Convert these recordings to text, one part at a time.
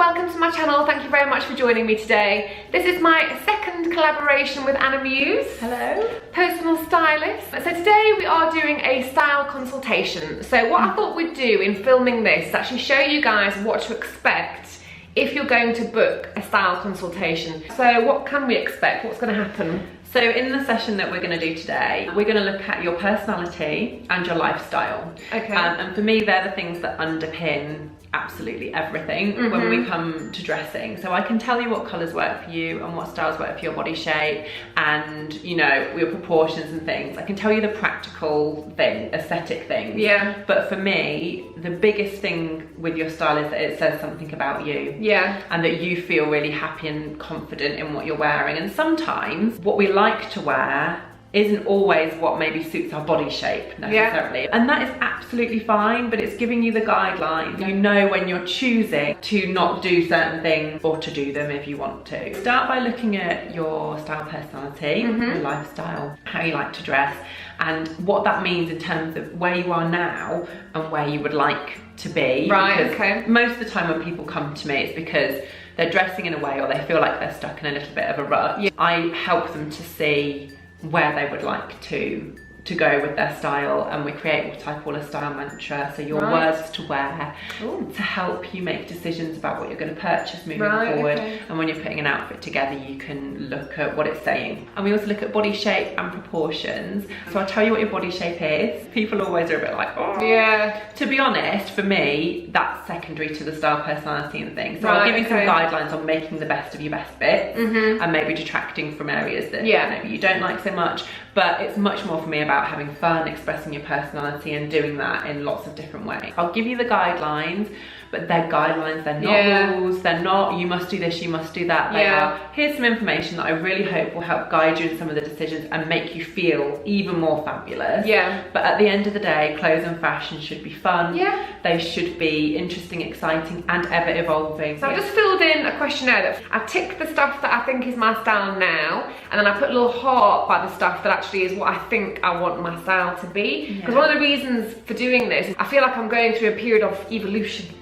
welcome to my channel. Thank you very much for joining me today. This is my second collaboration with Anna Mewes. Hello. Personal stylist. So today we are doing a style consultation. So what I thought we'd do in filming this is actually show you guys what to expect if you're going to book a style consultation. So what can we expect? What's going to happen? So in the session that we're going to do today, we're going to look at your personality and your lifestyle. Okay. And for me, they're the things that underpin absolutely everything when we come to dressing. So I can tell you what colours work for you and what styles work for your body shape and, you know, your proportions and things. I can tell you the practical thing, aesthetic things. Yeah. But for me, the biggest thing with your style is that it says something about you. Yeah. And that you feel really happy and confident in what you're wearing. And sometimes what we like to wear isn't always what maybe suits our body shape necessarily. And that is absolutely fine, but it's giving you the guidelines. You know when you're choosing to not do certain things or to do them if you want to. Start by looking at your style personality, your lifestyle, how you like to dress, and what that means in terms of where you are now and where you would like to be. Right, Because okay. most of the time when people come to me, it's because they're dressing in a way or they feel like they're stuck in a little bit of a rut. Yeah. I help them to see where they would like to go with their style, and we create what I call a style mantra, so your words to wear to help you make decisions about what you're going to purchase moving forward. Okay. And when you're putting an outfit together, you can look at what it's saying. And we also look at body shape and proportions. So I'll tell you what your body shape is. People always are a bit like, oh. Yeah. To be honest, for me, that's secondary to the style personality and things. So I'll give you some guidelines on making the best of your best bits and maybe detracting from areas that maybe you don't like so much. But it's much more for me about having fun, expressing your personality and doing that in lots of different ways. I'll give you the guidelines, but they're guidelines, they're not rules, they're not you must do this, you must do that. They are, here's some information that I really hope will help guide you in some of the decisions and make you feel even more fabulous. Yeah. But at the end of the day, clothes and fashion should be fun. Yeah. They should be interesting, exciting and ever evolving. So I just filled in a questionnaire that I tick the stuff that I think is my style now, and then I put a little heart by the stuff that actually is what I think I want my style to be. Because one of the reasons for doing this is I feel like I'm going through a period of evolution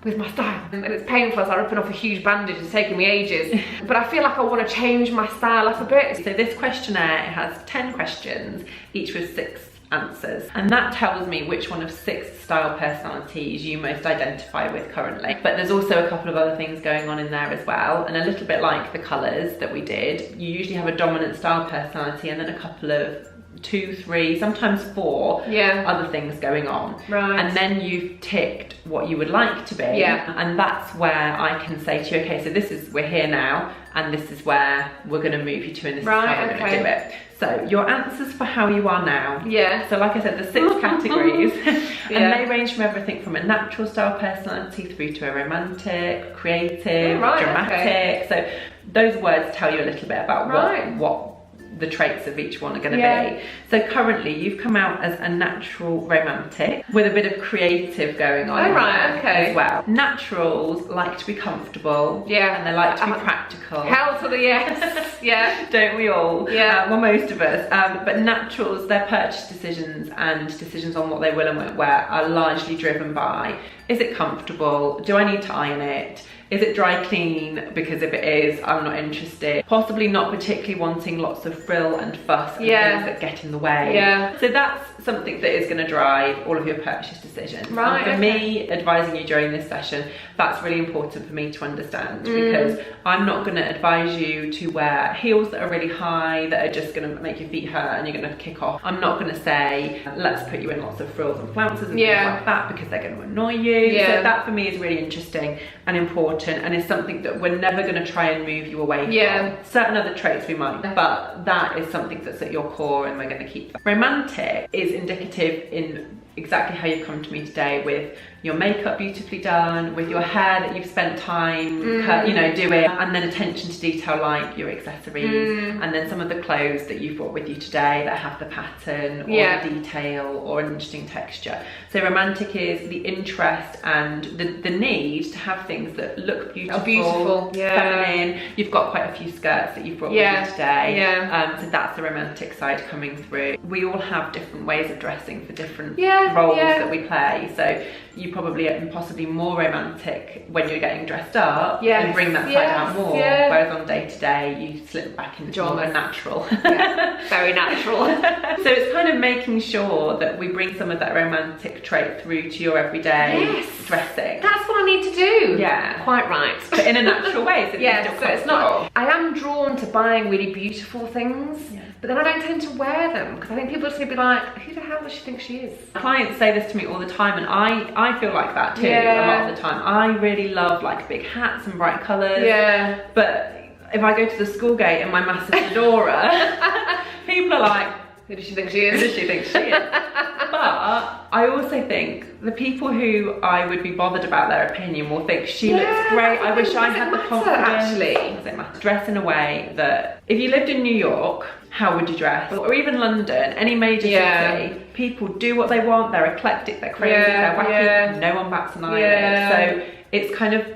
with my style, and it's painful as I ripping off a huge bandage. It's taking me ages, but I feel like I want to change my style up a bit. So this questionnaire, it has 10 questions, each with 6 answers, and that tells me which one of 6 style personalities you most identify with currently. But there's also a couple of other things going on in there as well, and a little bit like the colours that we did, you usually have a dominant style personality and then a couple of 2, 3, sometimes 4 other things going on. Right. And then you've ticked what you would like to be. Yeah. And that's where I can say to you, okay, so this is, we're here now, and this is where we're going to move you to, and this is how we're going to do it. So your answers for how you are now. Yeah. So like I said, there's 6 categories, and they range from everything from a natural style personality through to a romantic, creative, dramatic. So those words tell you a little bit about what the traits of each one are going to be. So currently you've come out as a natural romantic with a bit of creative going on as well. Naturals like to be comfortable and they like to be practical. Hell to the yes. Don't we all? Well, most of us. But naturals, their purchase decisions and decisions on what they will and won't wear are largely driven by, is it comfortable? Do I need to iron it? Is it dry clean? Because if it is, I'm not interested. Possibly not particularly wanting lots of frill and fuss and things that get in the way. So that's something that is going to drive all of your purchase decisions. And for me, advising you during this session, that's really important for me to understand, because I'm not going to advise you to wear heels that are really high, that are just going to make your feet hurt and you're going to kick off. I'm not going to say, let's put you in lots of frills and flounces and things like that, because they're going to annoy you. So that for me is really interesting and important, and is something that we're never going to try and move you away from. Certain other traits we might, but that is something that's at your core and we're going to keep that. Romantic is indicative in exactly how you've come to me today, with your makeup beautifully done, with your hair that you've spent time you know, doing, and then attention to detail like your accessories, and then some of the clothes that you've brought with you today that have the pattern or the detail or an interesting texture. So romantic is the interest and the need to have things that look beautiful, feminine. You've got quite a few skirts that you've brought with you today, so that's the romantic side coming through. We all have different ways of dressing for different roles that we play. So you probably possibly more romantic when you're getting dressed up and bring that side out more. Yeah. Whereas on day to day, you slip back into more natural. Yeah, very natural. So it's kind of making sure that we bring some of that romantic trait through to your everyday dressing. That's what I need to do. Yeah. Quite right. But in a natural way. So So it's not, I am drawn to buying really beautiful things, but then I don't tend to wear them because I think people are just gonna be like, who the hell does she think she is? Clients say this to me all the time, and I feel like that too a lot of the time. I really love like big hats and bright colours. Yeah. But if I go to the school gate in my massive fedora, people are like, who does she think she is? Who does she think she is? But I also think the people who I would be bothered about their opinion will think she looks great. I wish I had the confidence. Actually, does it matter? Dress in a way that if you lived in New York, how would you dress? Or even London, any major city, people do what they want. They're eclectic, they're crazy, they're wacky. No one bats an eyelid. So it's kind of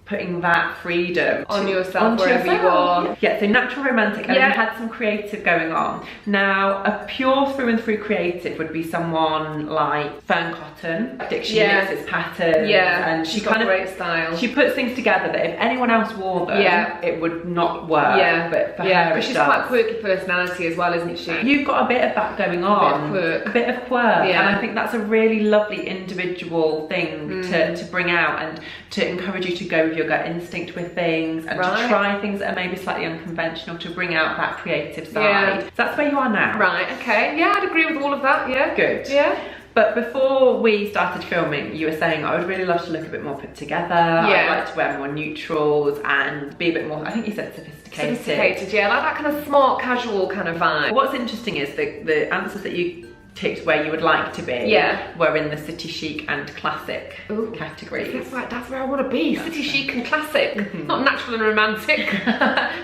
putting that freedom on yourself wherever you are. Yeah, so natural romantic, and we had some creative going on. Now, a pure through and through creative would be someone like Fern Cotton. She mixes patterns, and she kind of great style. She puts things together that if anyone else wore them, it would not work. But for her, but she's quite a quirky personality as well, isn't she? You've got a bit of that going on, a bit of quirk, and I think that's a really lovely individual thing to bring out and to encourage you to go with your gut instinct with things and to try things that are maybe slightly unconventional to bring out that creative side. So that's where you are now. Right, okay. Yeah, I'd agree with all of that, Good. Yeah. But before we started filming, you were saying, I would really love to look a bit more put together. I'd like to wear more neutrals and be a bit more, I think you said sophisticated. Sophisticated, yeah, like that kind of smart, casual kind of vibe. What's interesting is the answers that you ticked where you would like to be were in the city chic and classic categories. That's where I want to be. City chic and classic, not natural and romantic.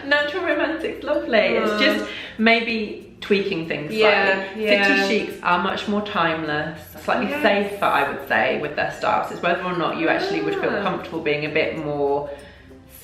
Natural romantic's lovely. It's just maybe tweaking things slightly. City chics are much more timeless, slightly safer, I would say, with their styles. It's whether or not you actually would feel comfortable being a bit more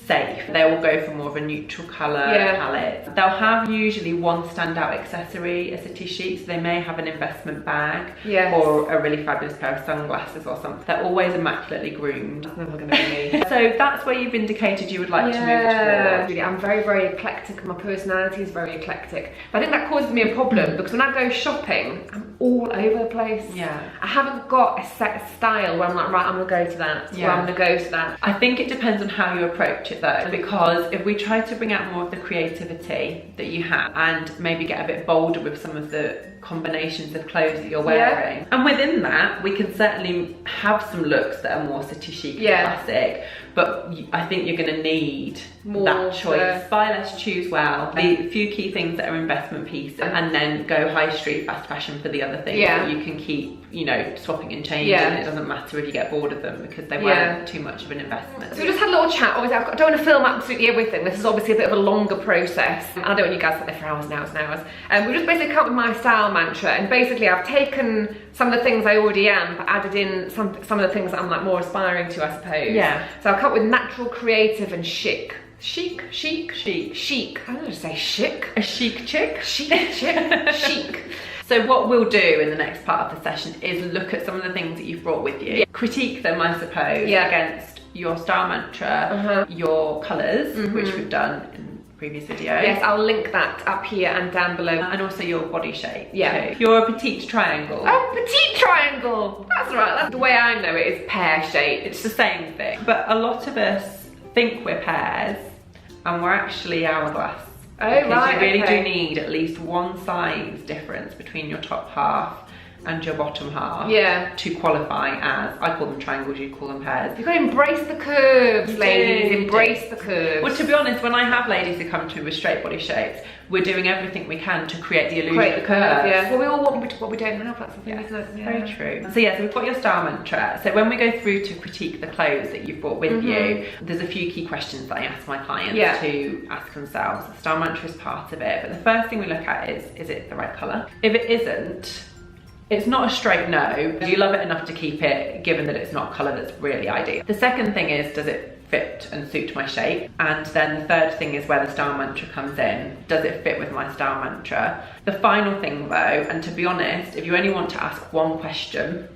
safe. They will go for more of a neutral colour palette. They'll have usually one standout accessory, a city chic, so they may have an investment bag or a really fabulous pair of sunglasses or something. They're always immaculately groomed. That's never going to be me. So that's where you've indicated you would like to move towards. Really, I'm very, very eclectic. My personality is very eclectic. But I think that causes me a problem because when I go shopping, I'm all over the place. I haven't got a set style where I'm like, right, I'm going to go to that, or I'm going to go to that. I think it depends on how you approach it though, because if we try to bring out more of the creativity that you have and maybe get a bit bolder with some of the combinations of clothes that you're wearing, and within that we can certainly have some looks that are more city chic and classic, but I think you're going to need more that choice. Buy less, choose well. The few key things that are investment pieces, and then go high street fast fashion for the other things that you can keep, you know, swapping and changing. It doesn't matter if you get bored of them because they weren't too much of an investment. So we just had a little chat. Obviously I don't want to film absolutely everything. This is obviously a bit of a longer process. I don't want you guys to sit there for hours and hours and hours. We just basically come up with my style mantra, and basically I've taken some of the things I already am but added in some of the things that I'm like more aspiring to, I suppose. So I've come up with natural, creative and chic. Chic. I don't know to say chic. A chic chick? Chic chick. Chic. So what we'll do in the next part of the session is look at some of the things that you've brought with you. Critique them, I suppose, against your style mantra, your colours, which we've done in previous videos. Yes, I'll link that up here and down below. And also your body shape too. You're a petite triangle. Oh, petite triangle! That's right, that's the way I know it is pear shaped. It's the same thing. But a lot of us think we're pears and we're actually hourglass. Because you really do need at least one size difference between your top half and your bottom half to qualify as, I call them triangles, you call them pears. You've got to embrace the curves, ladies, embrace the curves. Well, to be honest, when I have ladies who come to me with straight body shapes, we're doing everything we can to create the illusion of curves. Well, we all want what we don't have, that's the thing, isn't it? Very true. So so we've got your style mantra. So when we go through to critique the clothes that you've brought with you, there's a few key questions that I ask my clients to ask themselves. The style mantra is part of it, but the first thing we look at is it the right colour? If it isn't, it's not a straight no. Do you love it enough to keep it, given that it's not a colour that's really ideal? The second thing is, does it fit and suit my shape? And then the third thing is where the style mantra comes in. Does it fit with my style mantra? The final thing though, and to be honest, if you only want to ask one question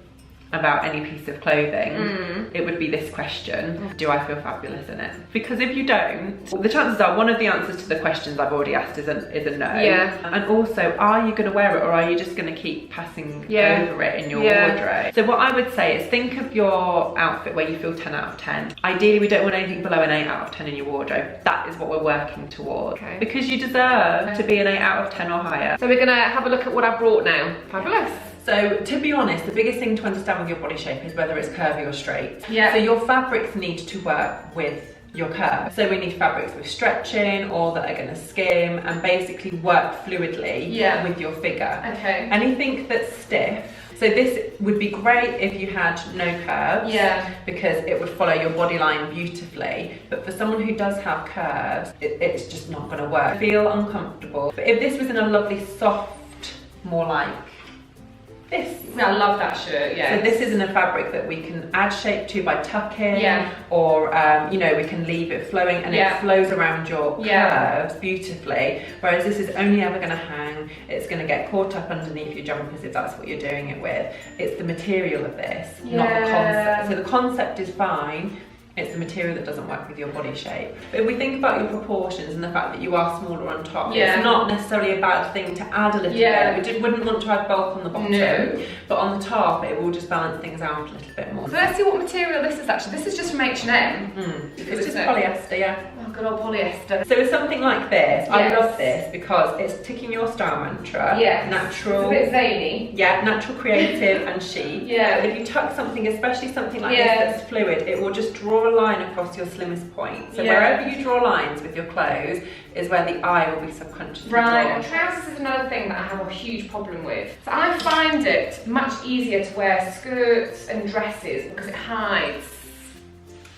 about any piece of clothing, it would be this question: do I feel fabulous in it? Because if you don't, the chances are one of the answers to the questions I've already asked is a no. Yeah. And also, are you going to wear it, or are you just going to keep passing over it in your wardrobe? So what I would say is, think of your outfit where you feel 10 out of 10. Ideally, we don't want anything below an 8 out of 10 in your wardrobe. That is what we're working towards. Okay. Because you deserve to be an 8 out of 10 or higher. So we're gonna have a look at what I've brought now. Fabulous. So to be honest, the biggest thing to understand with your body shape is whether it's curvy or straight. Yeah. So your fabrics need to work with your curve. So we need fabrics with stretching or that are going to skim and basically work fluidly with your figure. Okay. Anything that's stiff. So this would be great if you had no curves, because it would follow your body line beautifully. But for someone who does have curves, it's just not going to work. Feel uncomfortable. But if this was in a lovely soft, more like this. I love that shirt, So this isn't a fabric that we can add shape to by tucking, or you know, we can leave it flowing and it flows around your curves beautifully. Whereas this is only ever going to hang. It's going to get caught up underneath your jumpers if that's what you're doing it with. It's the material of this, not the concept. So the concept is fine. It's the material that doesn't work with your body shape. But if we think about your proportions and the fact that you are smaller on top, it's not necessarily a bad thing to add a little bit. We wouldn't want to add bulk on the bottom, but on the top it will just balance things out a little bit more. So let's see what material this is actually. This is just from H&M. It's just polyester, Oh, good old polyester. So with something like this, I love this because it's ticking your style mantra. Natural. It's a bit zany. Natural, creative and chic. But if you tuck something, especially something like this that's fluid, it will just draw a line across your slimmest point. So wherever you draw lines with your clothes is where the eye will be subconsciously drawn. And trousers is another thing that I have a huge problem with. So I find it much easier to wear skirts and dresses because it hides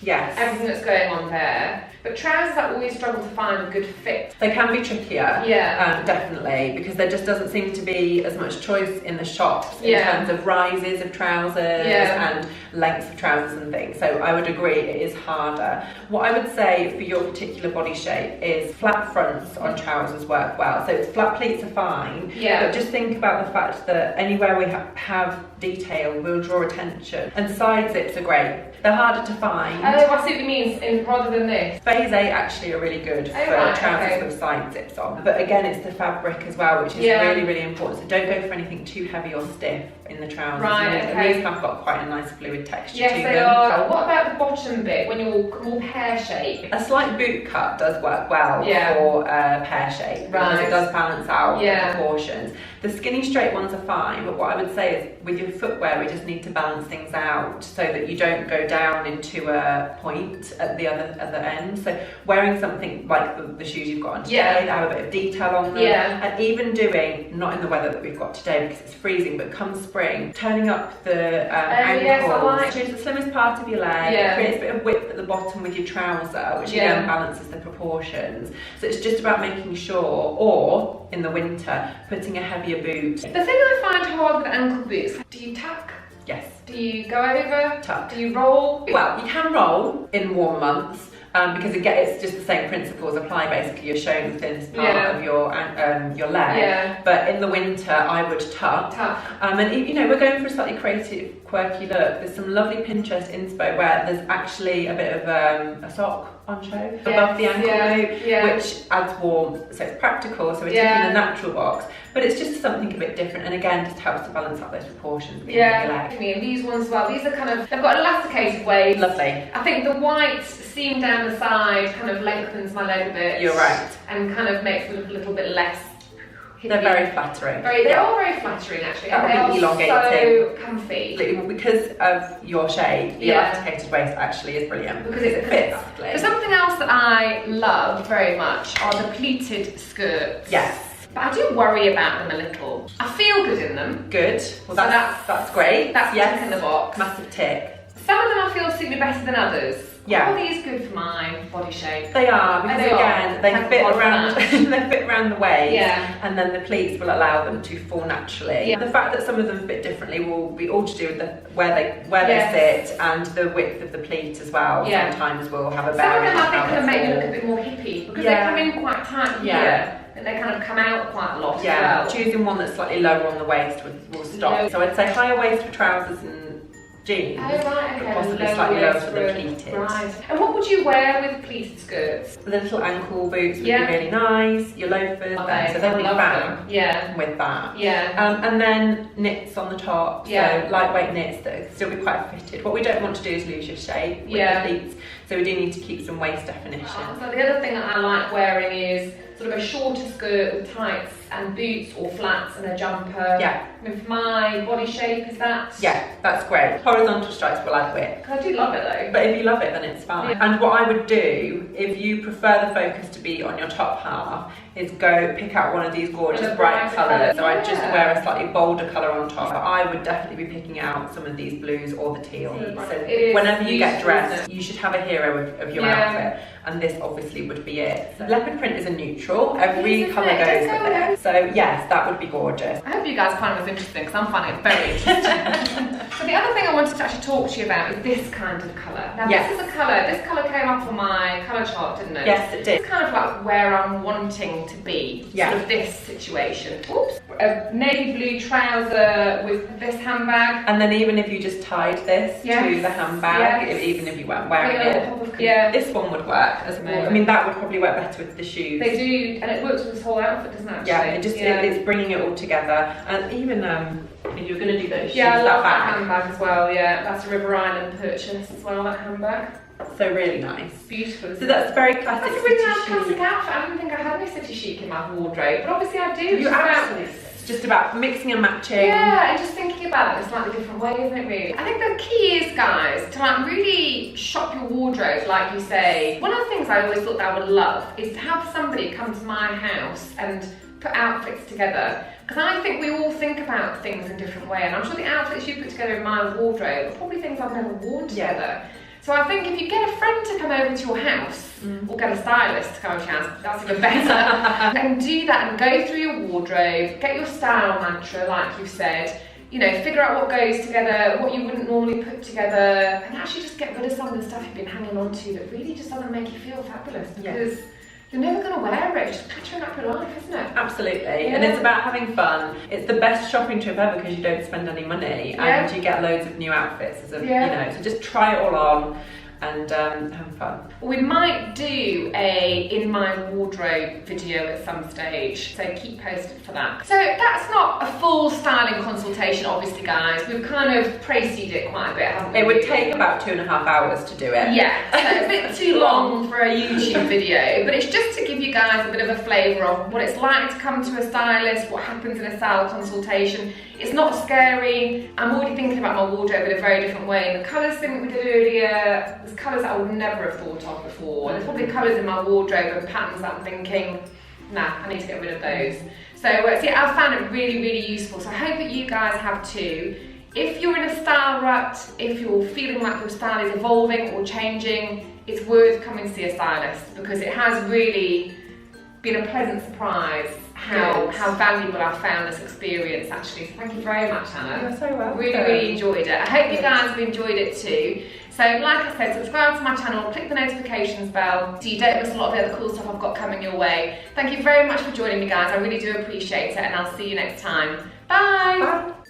everything that's going on there. But trousers, I always struggle to find a good fit. They can be trickier, definitely, because there just doesn't seem to be as much choice in the shops in terms of rises of trousers and lengths of trousers and things. So I would agree, it is harder. What I would say for your particular body shape is flat fronts on trousers work well. So flat pleats are fine, but just think about the fact that anywhere we have detail will draw attention. And side zips are great. They're harder to find. Oh, I see what you mean, rather than this. Phase 8 actually are really good for trousers with side zips on. But again, it's the fabric as well, which is really, really important. So don't go for anything too heavy or stiff in the trousers. And these have got quite a nice fluid texture to them. Yes, they are. What about the bottom bit, when you're more pear shape? A slight boot cut does work well for pear shape, because it does balance out the proportions. The skinny straight ones are fine, but what I would say is with your footwear, we just need to balance things out so that you don't go down into a point at the other end. So wearing something like the shoes you've got on today, that have a bit of detail on them, and even doing, not in the weather that we've got today because it's freezing, but come spring, turning up the ankles, change the slimmest part of your leg, it creates a bit of width at the bottom with your trouser, which again balances the proportions. So it's just about making sure, or in the winter, putting a heavier boot. The thing I find hard with ankle boots, do you tuck? Yes. Do you go over? Tuck. Do you roll? Well, you can roll in warm months, because again, it's just the same principles apply. Basically, you're showing the thinnest part of your leg. But in the winter, I would tuck. And you know, we're going for a slightly creative, quirky look. There's some lovely Pinterest inspo where there's actually a bit of a sock on show above the ankle boot, which adds warmth. So it's practical. So we're taking the natural box, but it's just something a bit different. And again, just helps to balance out those proportions. And these ones as well. These are kind of, they've got elasticated waist. Lovely. I think the white seam down the side kind of lengthens my leg a bit. You're right. And kind of makes it look a little bit less hippie. They're very flattering. They are very flattering actually. That and would be elongating. So comfy. Because of your shape, the elasticated waist actually is brilliant. Because it fits. But something else that I love very much are the pleated skirts. Yes. But I do worry about them a little. I feel good in them. Good. Well, that's great. That's tick in the box. Massive tick. Some of them I feel suit me better than others. Are these good for my body shape? They are, because again, they fit around they fit around the waist, and then the pleats will allow them to fall naturally. The fact that some of them fit differently will be all to do with where they sit and the width of the pleat as well. Sometimes we'll have a bearing. Some of them I think can make me look a bit more hippie because they come in quite tight here. And they kind of come out quite a lot as well. Choosing one that's slightly lower on the waist will stop. So I'd say higher waist for trousers and jeans. Oh right, okay. Possibly slightly lower for the pleated. Right. And what would you wear with pleated skirts? The little ankle boots would be really nice. Your loafers, so they'll be fab with that. Yeah. And then knits on the top, so lightweight knits that still be quite fitted. What we don't want to do is lose your shape with the pleats, so we do need to keep some waist definition. So the other thing that I like wearing is sort of a shorter skirt with tights and boots or flats and a jumper. Yeah. With my body shape, is that? Yeah, that's great. Horizontal stripes were like width. Because I do love it though. But if you love it, then it's fine. Yeah. And what I would do, if you prefer the focus to be on your top half, is go pick out one of these gorgeous bright colours. So I'd just wear a slightly bolder colour on top. So I would definitely be picking out some of these blues or the teals. So whenever you get dressed, you should have a hero of your outfit. And this obviously would be it. So leopard print is a neutral. Every colour goes with it. So yes, that would be gorgeous. I hope you guys find this interesting because I'm finding it very interesting. So the other thing I wanted to actually talk to you about is this kind of colour. Now this is a colour, this colour came up on my colour chart, didn't it? Yes, it did. It's kind of like where I'm wanting to be, sort of this situation. Oops. A navy blue trouser with this handbag. And then even if you just tied this to the handbag, even if you weren't wearing it, this one would work as well. I mean, that would probably work better with the shoes. They do, and it works with this whole outfit, doesn't it? Actually? Yeah, it's bringing it all together. And even if you're going to do those shoes, I love that handbag as well. Yeah, that's a River Island purchase as well. That handbag. So really nice. Beautiful. So that's very classic. That's a really nice classic outfit. I don't think I had any city chic in my wardrobe, but obviously I do. It's just about mixing and matching. Yeah, and just thinking about it in a slightly different way, isn't it really? I think the key is, guys, to like really shop your wardrobe, like you say. One of the things I always thought that I would love is to have somebody come to my house and put outfits together. Because I think we all think about things in a different way, and I'm sure the outfits you put together in my wardrobe are probably things I've never worn together. So I think if you get a friend to come over to your house, or get a stylist to come over to your house, that's even better, and do that and go through your wardrobe, get your style mantra, like you said, you know, figure out what goes together, what you wouldn't normally put together, and actually just get rid of some of the stuff you've been hanging on to that really just doesn't make you feel fabulous, because you're never going to wear it. It's just cluttering up your life, isn't it? Absolutely. And it's about having fun. It's the best shopping trip ever because you don't spend any money and you get loads of new outfits as a, you know, so just try it all on and have fun. We might do a in my wardrobe video at some stage, so keep posted for that. So that's not a full styling consultation, obviously, guys. We've kind of preceded it quite a bit, haven't we? It would take about 2.5 hours to do it. Yeah, so a bit too long for a YouTube video, but it's just to give you guys a bit of a flavour of what it's like to come to a stylist, what happens in a style consultation. It's not scary. I'm already thinking about my wardrobe in a very different way. And the colours thing that we did earlier, there's colours that I would never have thought of before. There's probably colours in my wardrobe and patterns that I'm thinking, nah, I need to get rid of those. So yeah, I found it really, really useful. So I hope that you guys have too. If you're in a style rut, if you're feeling like your style is evolving or changing, it's worth coming to see a stylist because it has really been a pleasant surprise how valuable I found this experience actually. So thank you very much, Anna. You're so welcome. Really, really enjoyed it. I hope you guys have enjoyed it too. So like I said, subscribe to my channel, click the notifications bell so you don't miss a lot of the other cool stuff I've got coming your way. Thank you very much for joining me, guys. I really do appreciate it, and I'll see you next time. Bye. Bye.